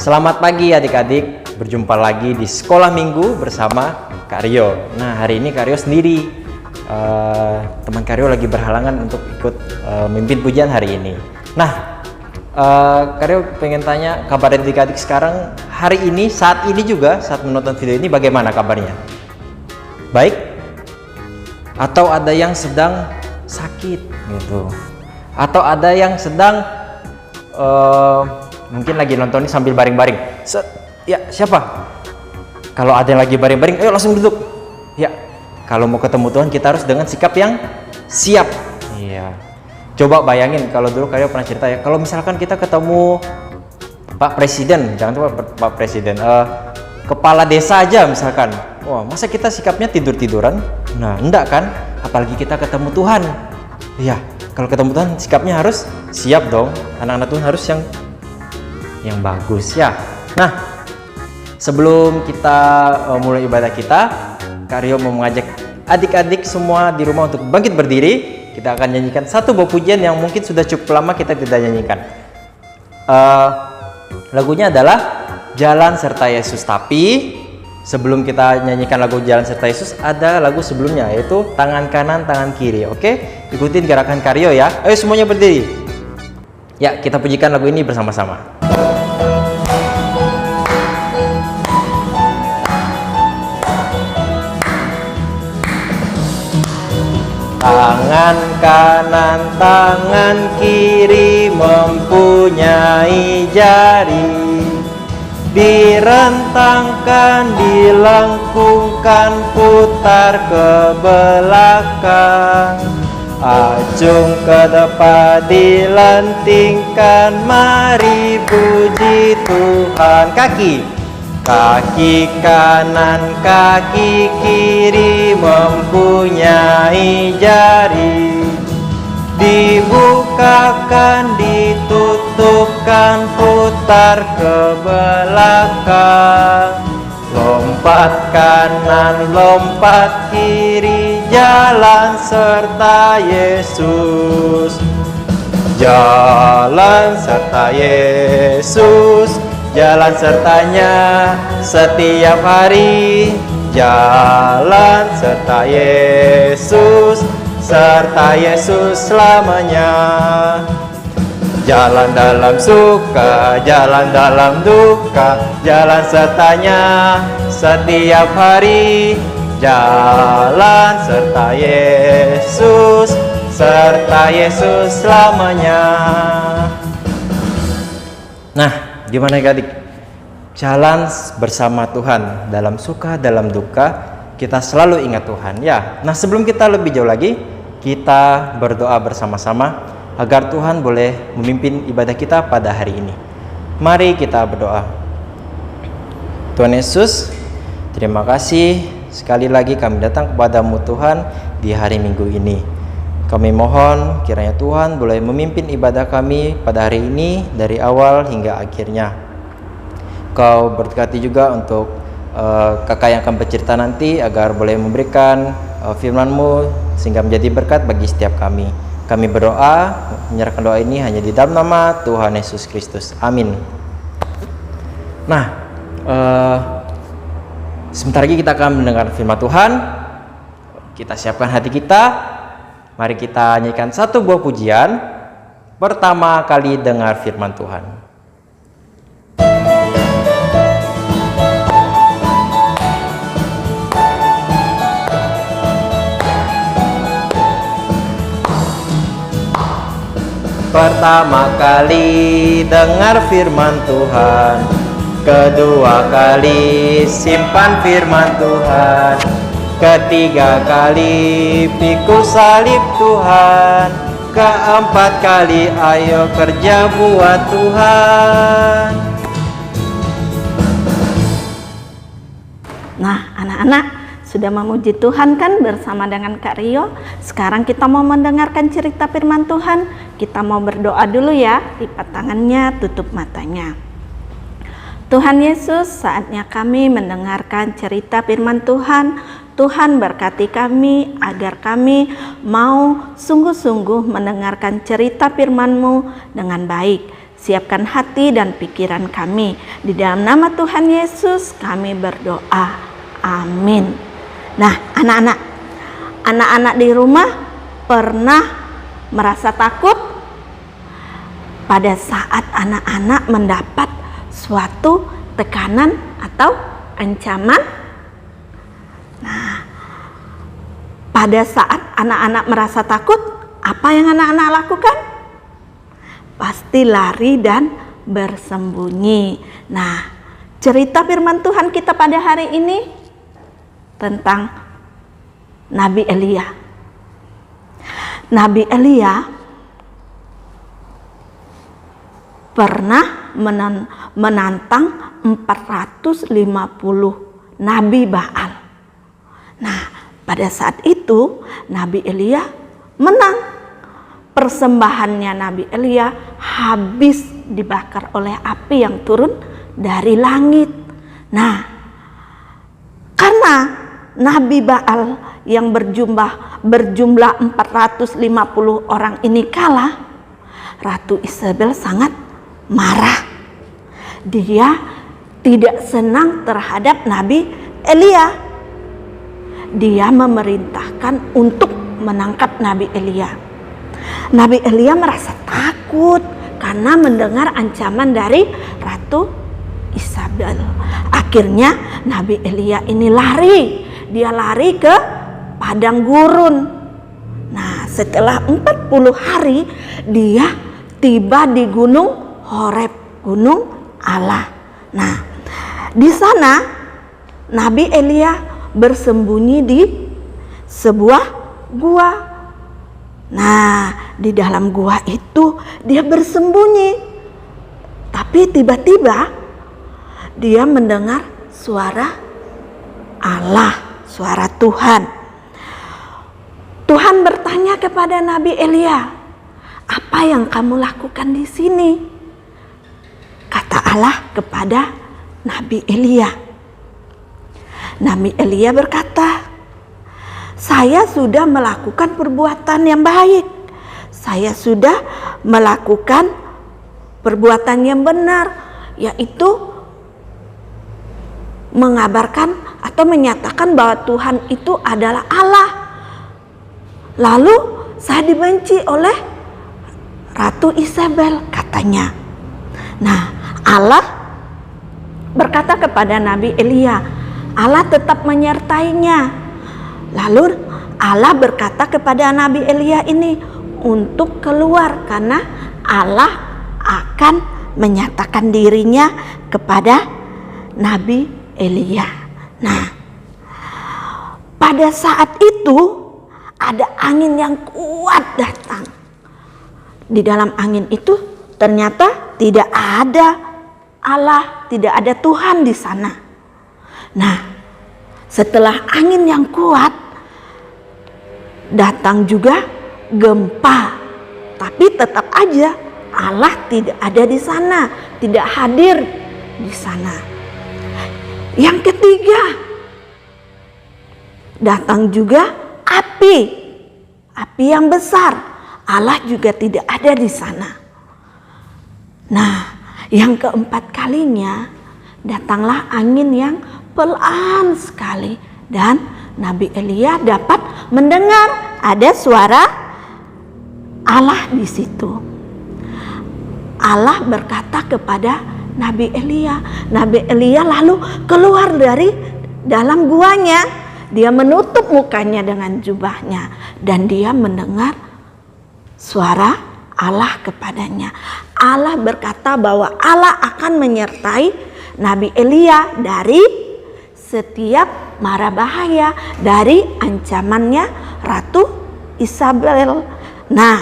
Selamat pagi adik-adik, berjumpa lagi di sekolah minggu bersama Kak Rio. Nah, hari ini Kak Rio sendiri. Teman Kak Rio lagi berhalangan untuk ikut memimpin pujian hari ini. Nah, Kak Rio pengen tanya kabar adik-adik sekarang hari ini, saat ini juga, saat menonton video ini bagaimana kabarnya? Baik? Atau ada yang sedang sakit gitu? Atau ada yang sedang mungkin lagi nonton ini sambil baring-baring. Ya, siapa? Kalau ada yang lagi baring-baring, ayo langsung duduk. Ya, kalau mau ketemu Tuhan kita harus dengan sikap yang siap. Iya. Coba bayangin kalau dulu kalian pernah cerita ya, kalau misalkan kita ketemu Pak Presiden, jangan coba Pak Presiden, kepala desa aja misalkan. Wah, masa kita sikapnya tidur-tiduran? Nah, enggak kan? Apalagi kita ketemu Tuhan. Iya, kalau ketemu Tuhan sikapnya harus siap dong. Anak-anak Tuhan harus yang bagus ya. Nah, sebelum kita mulai ibadah kita, Kak Rio mau mengajak adik-adik semua di rumah untuk bangkit berdiri. Kita akan nyanyikan satu buah pujian yang mungkin sudah cukup lama kita tidak nyanyikan. Lagunya adalah Jalan Serta Yesus. Tapi sebelum kita nyanyikan lagu Jalan Serta Yesus, ada lagu sebelumnya yaitu Tangan Kanan Tangan Kiri. Oke, ikutin gerakan Kak Rio ya. Ayo semuanya berdiri. Ya, kita pujikan lagu ini bersama-sama. Tangan kanan, tangan kiri mempunyai jari, direntangkan, dilengkungkan, putar ke belakang, acung ke depan, dilentingkan, mari puji Tuhan. Kaki kanan, kaki kiri mempunyai jari, dibukakan, ditutupkan, putar ke belakang, lompat kanan, lompat kiri, jalan serta Yesus, jalan serta Yesus, jalan sertanya setiap hari, jalan serta Yesus, serta Yesus selamanya. Jalan dalam suka, jalan dalam duka, jalan sertanya setiap hari, jalan serta Yesus, serta Yesus selamanya. Nah, gimana adik? Jalan bersama Tuhan dalam suka, dalam duka, kita selalu ingat Tuhan ya. Nah, sebelum kita lebih jauh lagi, kita berdoa bersama-sama agar Tuhan boleh memimpin ibadah kita pada hari ini. Mari kita berdoa. Tuhan Yesus, terima kasih sekali lagi kami datang kepadamu Tuhan di hari Minggu ini. Kami mohon kiranya Tuhan boleh memimpin ibadah kami pada hari ini dari awal hingga akhirnya. Kau berkati juga untuk kakak yang akan bercerita nanti agar boleh memberikan firman-Mu sehingga menjadi berkat bagi setiap kami. Kami berdoa, menyerahkan doa ini hanya di dalam nama Tuhan Yesus Kristus. Amin. Nah, sebentar lagi kita akan mendengar firman Tuhan. Kita siapkan hati kita. Mari kita nyanyikan satu buah pujian. Pertama kali dengar firman Tuhan. Pertama kali dengar firman Tuhan, kedua kali simpan firman Tuhan, ketiga kali pikul salib Tuhan, keempat kali ayo kerja buat Tuhan. Nah, anak-anak sudah memuji Tuhan kan bersama dengan Kak Rio. Sekarang kita mau mendengarkan cerita firman Tuhan. Kita mau berdoa dulu ya. Lipat tangannya, tutup matanya. Tuhan Yesus, saatnya kami mendengarkan cerita firman Tuhan. Tuhan berkati kami agar kami mau sungguh-sungguh mendengarkan cerita firman-Mu dengan baik. Siapkan hati dan pikiran kami. Di dalam nama Tuhan Yesus kami berdoa. Amin. Nah, anak-anak di rumah pernah merasa takut pada saat anak-anak mendapat suatu tekanan atau ancaman? Nah, pada saat anak-anak merasa takut, apa yang anak-anak lakukan? Pasti lari dan bersembunyi. Nah, cerita firman Tuhan kita pada hari ini tentang Nabi Elia. Nabi Elia pernah menantang 450 Nabi Baal. Nah, pada saat itu Nabi Elia menang. Persembahannya Nabi Elia habis dibakar oleh api yang turun dari langit. Nah, karena Nabi Baal yang berjumlah 450 orang ini kalah, Ratu Isabel sangat marah. Dia tidak senang terhadap Nabi Elia. Dia memerintahkan untuk menangkap Nabi Elia. Nabi Elia merasa takut karena mendengar ancaman dari Ratu Isabel. Akhirnya Nabi Elia ini lari. Dia lari ke padang gurun. Nah, setelah 40 hari dia tiba di Gunung Horeb, Gunung Allah. Nah, di sana Nabi Elia bersembunyi di sebuah gua. Nah, di dalam gua itu dia bersembunyi. Tapi tiba-tiba dia mendengar suara Allah, suara Tuhan. Tuhan bertanya kepada Nabi Elia, "Apa yang kamu lakukan di sini?" Kata Allah kepada Nabi Elia. Nabi Elia berkata, "Saya sudah melakukan perbuatan yang baik. Saya sudah melakukan perbuatan yang benar, yaitu mengabarkan atau menyatakan bahwa Tuhan itu adalah Allah. Lalu saya dibenci oleh Ratu Isabel," katanya. Nah, Allah berkata kepada Nabi Elia, Allah tetap menyertainya. Lalu Allah berkata kepada Nabi Elia ini untuk keluar karena Allah akan menyatakan dirinya kepada Nabi Elia. Nah, pada saat itu ada angin yang kuat datang. Di dalam angin itu ternyata tidak ada Allah, tidak ada Tuhan di sana. Nah, setelah angin yang kuat, datang juga gempa. Tapi tetap aja Allah tidak ada di sana, tidak hadir di sana. Yang ketiga, datang juga api yang besar. Allah juga tidak ada di sana. Nah, yang keempat kalinya datanglah angin yang pelan sekali dan Nabi Elia dapat mendengar ada suara Allah di situ. Allah berkata kepada Nabi Elia. Nabi Elia lalu keluar dari dalam guanya. Dia menutup mukanya dengan jubahnya dan dia mendengar suara Allah kepadanya. Allah berkata bahwa Allah akan menyertai Nabi Elia dari setiap mara bahaya, dari ancamannya Ratu Isabel. Nah,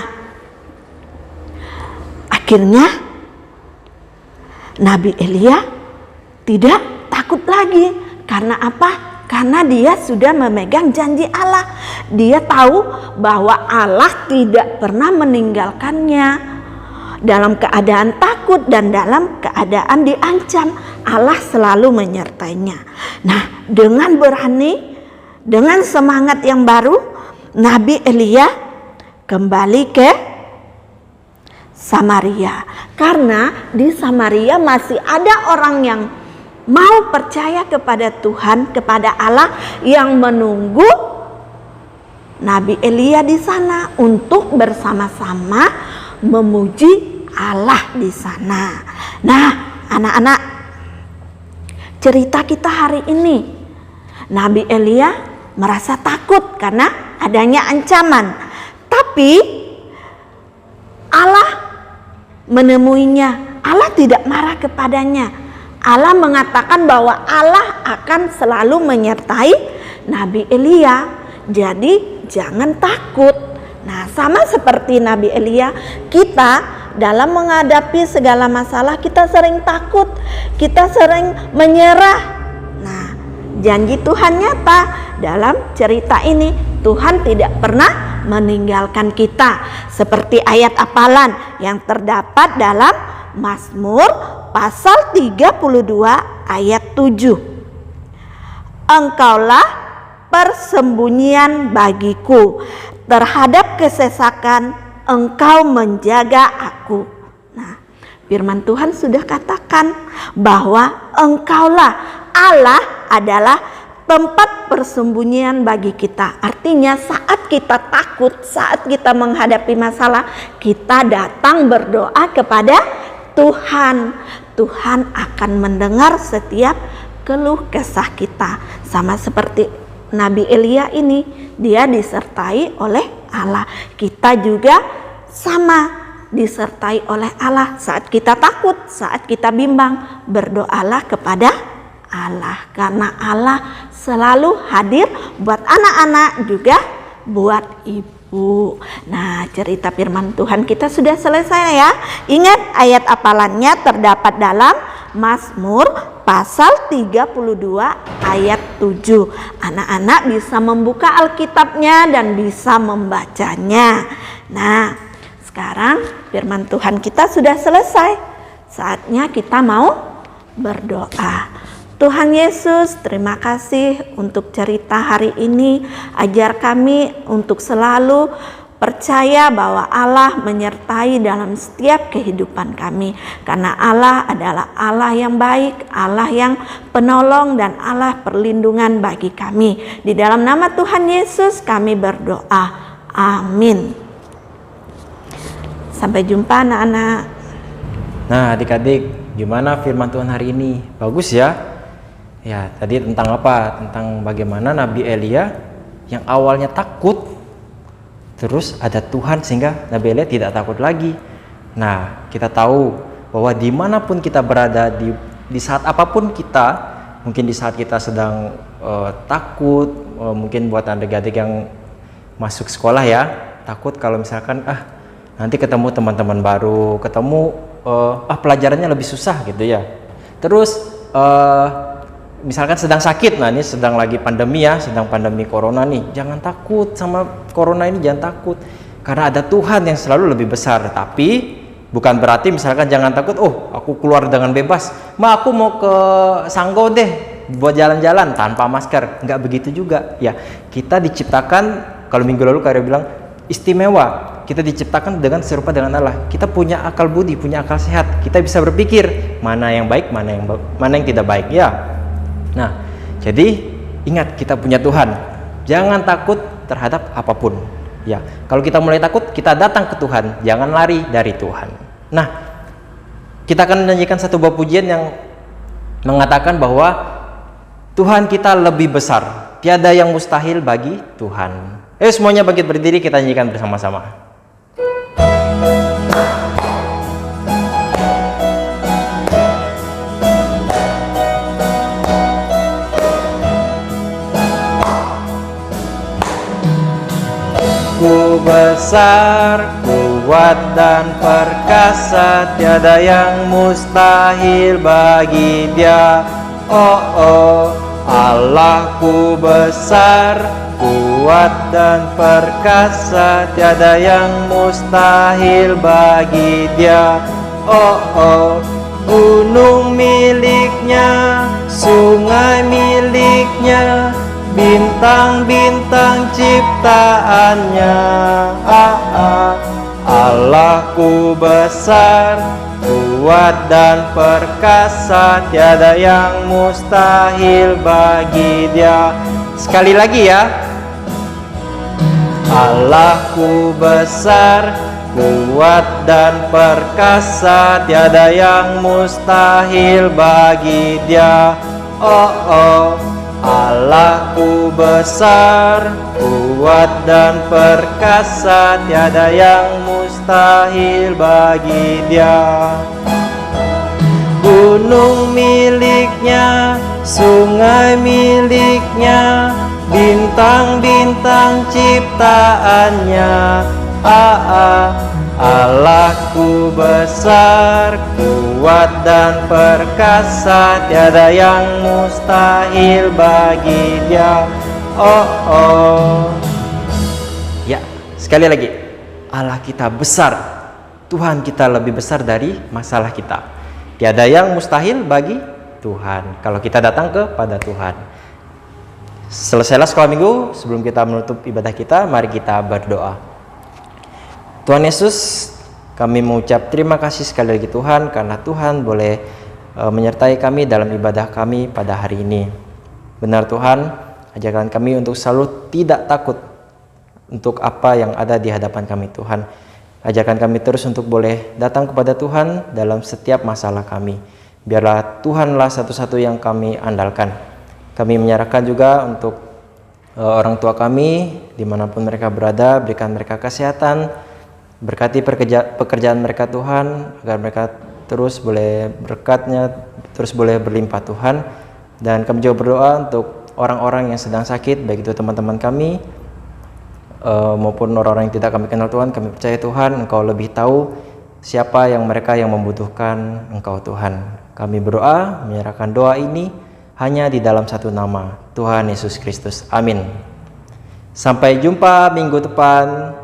akhirnya Nabi Elia tidak takut lagi. Karena apa? Karena dia sudah memegang janji Allah. Dia tahu bahwa Allah tidak pernah meninggalkannya. Dalam keadaan takut dan dalam keadaan diancam, Allah selalu menyertainya. Nah, dengan berani, dengan semangat yang baru, Nabi Elia kembali ke Samaria. Karena di Samaria masih ada orang yang mau percaya kepada Tuhan, kepada Allah, yang menunggu Nabi Elia di sana untuk bersama-sama memuji Allah di sana. Nah, anak-anak, cerita kita hari ini, Nabi Elia merasa takut karena adanya ancaman. Tapi Allah menemuinya. Allah tidak marah kepadanya. Allah mengatakan bahwa Allah akan selalu menyertai Nabi Elia. Jadi jangan takut. Nah, sama seperti Nabi Elia, kita dalam menghadapi segala masalah kita sering takut, kita sering menyerah. Nah, janji Tuhan nyata dalam cerita ini. Tuhan tidak pernah meninggalkan kita. Seperti ayat hafalan yang terdapat dalam Mazmur pasal 32 ayat 7. Engkaulah persembunyian bagiku, terhadap kesesakan Engkau menjaga aku. Nah, firman Tuhan sudah katakan bahwa Engkaulah, Allah adalah tempat persembunyian bagi kita. Artinya saat kita takut, saat kita menghadapi masalah, kita datang berdoa kepada Tuhan. Tuhan akan mendengar setiap keluh kesah kita. Sama seperti Nabi Elia ini, dia disertai oleh Allah. Kita juga sama disertai oleh Allah. Saat kita takut, saat kita bimbang, berdoalah kepada Allah. Karena Allah selalu hadir buat anak-anak, juga buat ibu. Nah, cerita firman Tuhan kita sudah selesai ya. Ingat, ayat hafalannya terdapat dalam Mazmur pasal 32 ayat 7. Anak-anak bisa membuka Alkitabnya dan bisa membacanya. Nah, sekarang firman Tuhan kita sudah selesai. Saatnya kita mau berdoa. Tuhan Yesus, terima kasih untuk cerita hari ini. Ajar kami untuk selalu percaya bahwa Allah menyertai dalam setiap kehidupan kami. Karena Allah adalah Allah yang baik, Allah yang penolong, dan Allah perlindungan bagi kami. Di dalam nama Tuhan Yesus kami berdoa. Amin. Sampai jumpa anak-anak. Nah, adik-adik, gimana firman Tuhan hari ini? Bagus ya? Ya, tadi tentang apa? Tentang bagaimana Nabi Elia yang awalnya takut, terus ada Tuhan sehingga Nabi Elia tidak takut lagi. Nah, kita tahu bahwa dimanapun kita berada, di saat apapun kita, mungkin di saat kita sedang takut, mungkin buat adik-adik yang masuk sekolah ya, takut kalau misalkan nanti ketemu teman-teman baru, ketemu pelajarannya lebih susah gitu ya. Terus misalkan sedang sakit, nah ini sedang lagi pandemi ya, sedang pandemi corona nih, jangan takut sama corona ini, jangan takut, karena ada Tuhan yang selalu lebih besar. Tapi bukan berarti misalkan jangan takut, aku keluar dengan bebas, aku mau ke Sanggo deh buat jalan-jalan tanpa masker. Nggak begitu juga ya. Kita diciptakan, kalau minggu lalu Karya bilang, istimewa. Kita diciptakan dengan serupa dengan Allah. Kita punya akal budi, punya akal sehat. Kita bisa berpikir mana yang baik, mana yang tidak baik ya. Nah, jadi ingat, kita punya Tuhan. Jangan takut terhadap apapun. Ya, kalau kita mulai takut, kita datang ke Tuhan. Jangan lari dari Tuhan. Nah, kita akan menyanyikan satu buah pujian yang mengatakan bahwa Tuhan kita lebih besar. Tiada yang mustahil bagi Tuhan. Semuanya bangkit berdiri, kita nyanyikan bersama-sama. Ku besar, kuat dan perkasa, tiada yang mustahil bagi Dia. Oh, Allahku besar, kuat dan perkasa, tiada yang mustahil bagi Dia. Oh, gunung miliknya, sungai miliknya, bintang-bintang ciptaannya. Allahku besar, kuat dan perkasa, tiada yang mustahil bagi Dia. Sekali lagi ya. Allahku besar, kuat dan perkasa, tiada yang mustahil bagi Dia. Oh oh, Allahku besar, kuat dan perkasa, tiada yang mustahil bagi Dia. Gunung miliknya, sungai miliknya, bintang-bintang ciptaannya. Allahku besar, kuat dan perkasa, tiada yang mustahil bagi Dia. Oh oh. Ya, sekali lagi. Allah kita besar. Tuhan kita lebih besar dari masalah kita. Tiada yang mustahil bagi Tuhan kalau kita datang kepada Tuhan. Selesailah sekolah minggu. Sebelum kita menutup ibadah kita, mari kita berdoa. Tuhan Yesus, kami mengucap terima kasih sekali lagi Tuhan, karena Tuhan boleh menyertai kami dalam ibadah kami pada hari ini. Benar Tuhan, ajarkan kami untuk selalu tidak takut untuk apa yang ada di hadapan kami Tuhan. Ajarkan kami terus untuk boleh datang kepada Tuhan dalam setiap masalah kami. Biarlah Tuhanlah satu-satu yang kami andalkan. Kami menyerahkan juga untuk orang tua kami, dimanapun mereka berada, berikan mereka kesehatan, berkati pekerjaan mereka Tuhan, agar mereka terus boleh berkatnya, terus boleh berlimpah Tuhan. Dan kami juga berdoa untuk orang-orang yang sedang sakit, baik itu teman-teman kami, maupun orang-orang yang tidak kami kenal Tuhan. Kami percaya Tuhan, Engkau lebih tahu siapa yang mereka yang membutuhkan Engkau Tuhan. Kami berdoa, menyerahkan doa ini hanya di dalam satu nama, Tuhan Yesus Kristus. Amin. Sampai jumpa minggu depan.